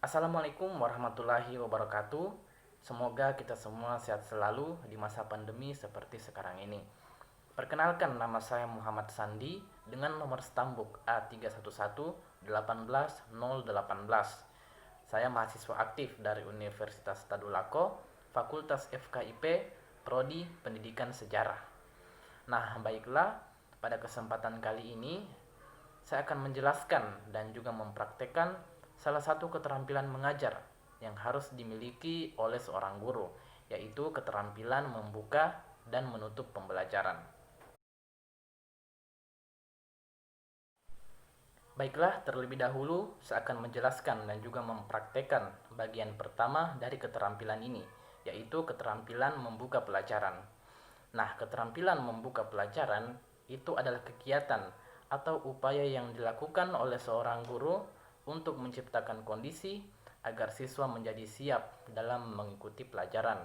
Assalamualaikum warahmatullahi wabarakatuh. Semoga kita semua sehat selalu di masa pandemi seperti sekarang ini. Perkenalkan, nama saya Muhammad Sandi dengan nomor stambuk A311-18018. Saya mahasiswa aktif dari Universitas Tadulako, Fakultas FKIP, Prodi Pendidikan Sejarah. Nah, baiklah, pada kesempatan kali ini saya akan menjelaskan dan juga mempraktekkan salah satu keterampilan mengajar yang harus dimiliki oleh seorang guru, yaitu keterampilan membuka dan menutup pembelajaran. Baiklah, terlebih dahulu saya akan menjelaskan dan juga mempraktekkan bagian pertama dari keterampilan ini, yaitu keterampilan membuka pelajaran. Nah, keterampilan membuka pelajaran itu adalah kegiatan atau upaya yang dilakukan oleh seorang guru untuk menciptakan kondisi agar siswa menjadi siap dalam mengikuti pelajaran.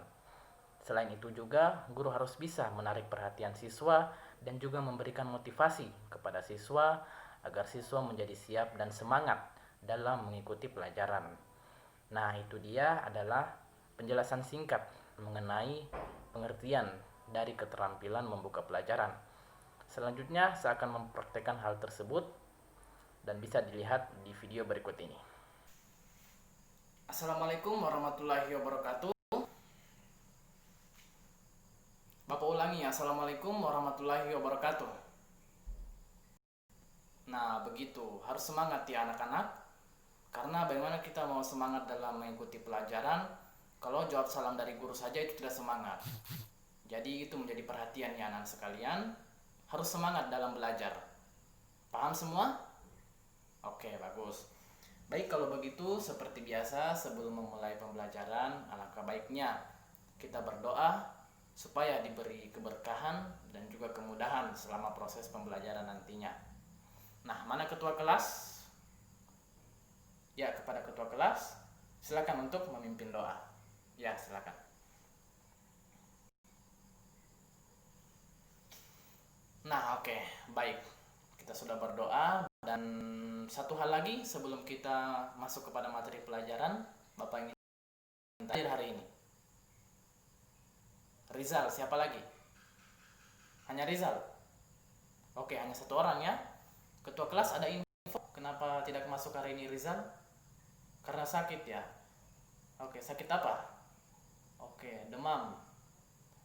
Selain itu juga, guru harus bisa menarik perhatian siswa dan juga memberikan motivasi kepada siswa agar siswa menjadi siap dan semangat dalam mengikuti pelajaran. Nah, itu dia adalah penjelasan singkat mengenai pengertian dari keterampilan membuka pelajaran. Selanjutnya, saya akan mempraktekkan hal tersebut dan bisa dilihat di video berikut ini. Assalamualaikum warahmatullahi wabarakatuh. Bapak ulangi, Assalamualaikum warahmatullahi wabarakatuh. Nah, begitu. Harus semangat ya anak-anak. Karena bagaimana kita mau semangat dalam mengikuti pelajaran kalau jawab salam dari guru saja itu tidak semangat. Jadi itu menjadi perhatian ya anak sekalian. Harus semangat dalam belajar. Paham semua? Oke, bagus. Baik, kalau begitu seperti biasa sebelum memulai pembelajaran, alangkah baiknya kita berdoa supaya diberi keberkahan dan juga kemudahan selama proses pembelajaran nantinya. Nah, mana ketua kelas? Ya, kepada ketua kelas, silakan untuk memimpin doa. Ya, silakan. Nah, oke, baik. Kita sudah berdoa dan satu hal lagi sebelum kita masuk kepada materi pelajaran, Bapak ingin hadir hari ini. Rizal, siapa lagi? Hanya Rizal? Oke, hanya satu orang ya. Ketua kelas ada info kenapa tidak masuk hari ini Rizal? Karena sakit ya? Oke, sakit apa? Oke, demam.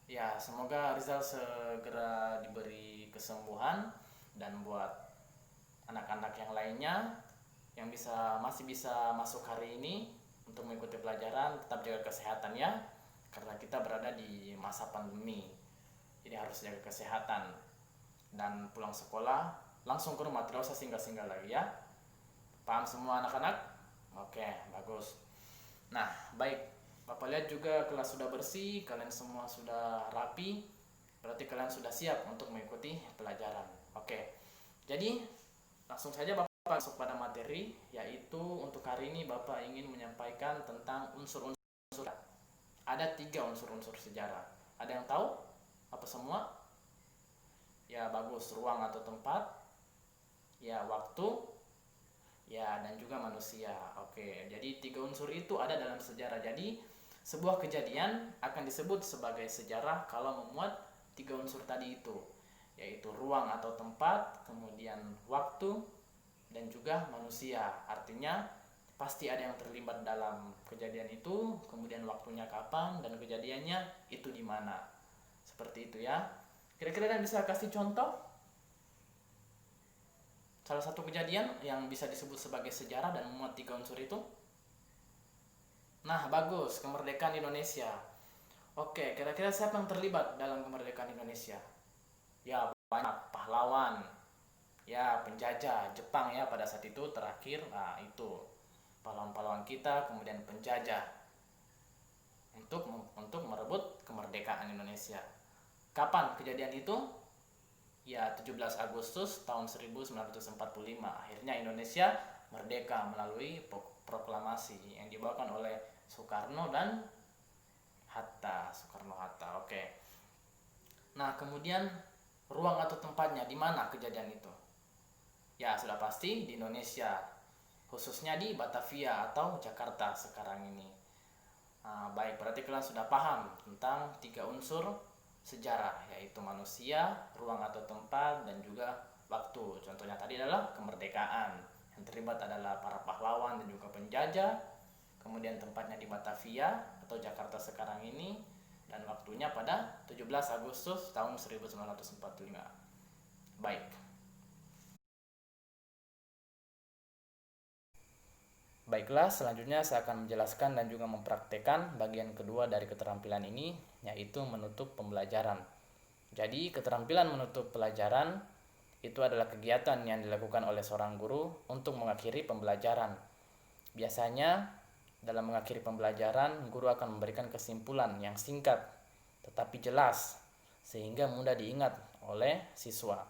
Ya, semoga Rizal segera diberi kesembuhan dan buat anak-anak yang lainnya yang masih bisa masuk hari ini untuk mengikuti pelajaran, tetap jaga kesehatan ya. Karena kita berada di masa pandemi. Jadi harus jaga kesehatan. Dan pulang sekolah langsung ke rumah, tidak usah singgah-singgah lagi ya. Paham semua anak-anak? Oke, bagus. Nah, baik. Bapak lihat juga kelas sudah bersih, kalian semua sudah rapi. Berarti kalian sudah siap untuk mengikuti pelajaran. Oke. Jadi, langsung saja Bapak masuk pada materi, yaitu untuk hari ini Bapak ingin menyampaikan tentang unsur-unsur. Ada 3 unsur-unsur sejarah. Ada yang tahu? Apa semua? Ya, bagus. Ruang atau tempat. Ya, waktu. Ya, dan juga manusia. Oke, jadi 3 unsur itu ada dalam sejarah. Jadi, sebuah kejadian akan disebut sebagai sejarah kalau memuat 3 unsur tadi itu, yaitu ruang atau tempat, kemudian waktu, dan juga manusia. Artinya, pasti ada yang terlibat dalam kejadian itu, kemudian waktunya kapan, dan kejadiannya itu di mana. Seperti itu ya. Kira-kira kalian bisa kasih contoh? Salah satu kejadian yang bisa disebut sebagai sejarah dan memuat 3 unsur itu? Nah, bagus. Kemerdekaan Indonesia. Oke, kira-kira siapa yang terlibat dalam kemerdekaan Indonesia? Ya, banyak. Pahlawan. Ya, penjajah Jepang ya pada saat itu terakhir. Nah, itu pahlawan-pahlawan kita, kemudian penjajah untuk merebut kemerdekaan Indonesia. Kapan kejadian itu? Ya, 17 Agustus tahun 1945. Akhirnya Indonesia merdeka melalui proklamasi yang dibawakan oleh Soekarno dan Soekarno-Hatta. Oke. Nah, kemudian ruang atau tempatnya di mana kejadian itu? Ya, sudah pasti di Indonesia. khususnya di Batavia atau Jakarta sekarang ini. Baik, berarti kalian sudah paham tentang 3 unsur sejarah, yaitu manusia, ruang atau tempat, dan juga waktu. Contohnya tadi adalah kemerdekaan. Yang terlibat adalah para pahlawan dan juga penjajah. Kemudian tempatnya di Batavia atau Jakarta sekarang ini, dan waktunya pada 17 Agustus tahun 1945. Baik. Baiklah, selanjutnya saya akan menjelaskan dan juga mempraktekkan bagian kedua dari keterampilan ini, yaitu menutup pembelajaran. Jadi, keterampilan menutup pelajaran itu adalah kegiatan yang dilakukan oleh seorang guru untuk mengakhiri pembelajaran. Biasanya, dalam mengakhiri pembelajaran, guru akan memberikan kesimpulan yang singkat tetapi jelas sehingga mudah diingat oleh siswa.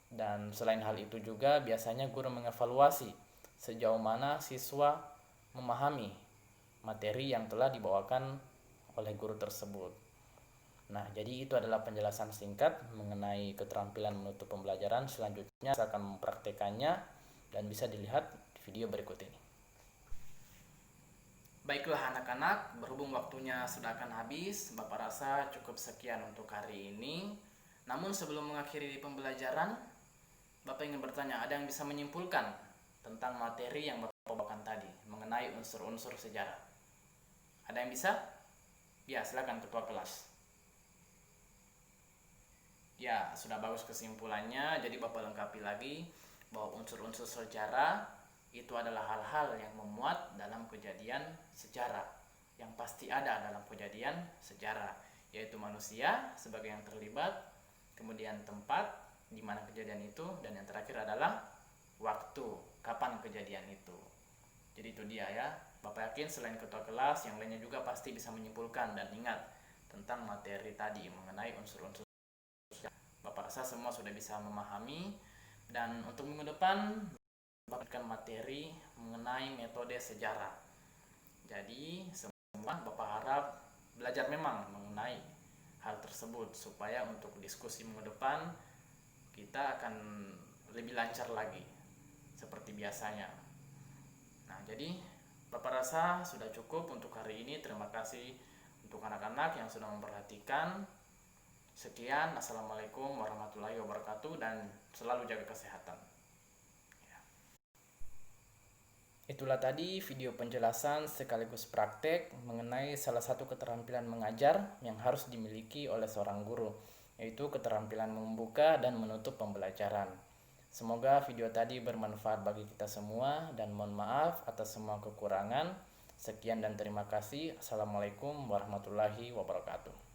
Dan selain hal itu juga biasanya guru mengevaluasi sejauh mana siswa memahami materi yang telah dibawakan oleh guru tersebut. Nah, jadi itu adalah penjelasan singkat mengenai keterampilan menutup pembelajaran. Selanjutnya saya akan mempraktekannya dan bisa dilihat di video berikut ini. Baiklah anak-anak, berhubung waktunya sudah akan habis, Bapak rasa cukup sekian untuk hari ini. Namun sebelum mengakhiri pembelajaran, Bapak ingin bertanya, ada yang bisa menyimpulkan tentang materi yang Bapak bawakan tadi mengenai unsur-unsur sejarah? Ada yang bisa? Ya, silakan ketua kelas. Ya, sudah bagus kesimpulannya. Jadi Bapak lengkapi lagi bahwa unsur-unsur sejarah itu adalah hal-hal yang memuat dalam kejadian sejarah, yang pasti ada dalam kejadian sejarah, yaitu manusia sebagai yang terlibat, kemudian tempat di mana kejadian itu, dan yang terakhir adalah waktu, kapan kejadian itu. Jadi itu dia ya. Bapak yakin selain ketua kelas, yang lainnya juga pasti bisa menyimpulkan dan ingat tentang materi tadi mengenai unsur-unsur. Bapak rasa semua sudah bisa memahami, dan untuk minggu depan mendapatkan materi mengenai metode sejarah. Jadi semua Bapak harap belajar memang mengenai hal tersebut supaya untuk diskusi minggu depan kita akan lebih lancar lagi seperti biasanya. Nah, jadi Bapak rasa sudah cukup untuk hari ini. Terima kasih untuk anak-anak yang sudah memperhatikan. Sekian, assalamualaikum warahmatullahi wabarakatuh, dan selalu jaga kesehatan. Itulah tadi video penjelasan sekaligus praktek mengenai salah satu keterampilan mengajar yang harus dimiliki oleh seorang guru, yaitu keterampilan membuka dan menutup pembelajaran. Semoga video tadi bermanfaat bagi kita semua, dan mohon maaf atas semua kekurangan. Sekian dan terima kasih. Assalamualaikum warahmatullahi wabarakatuh.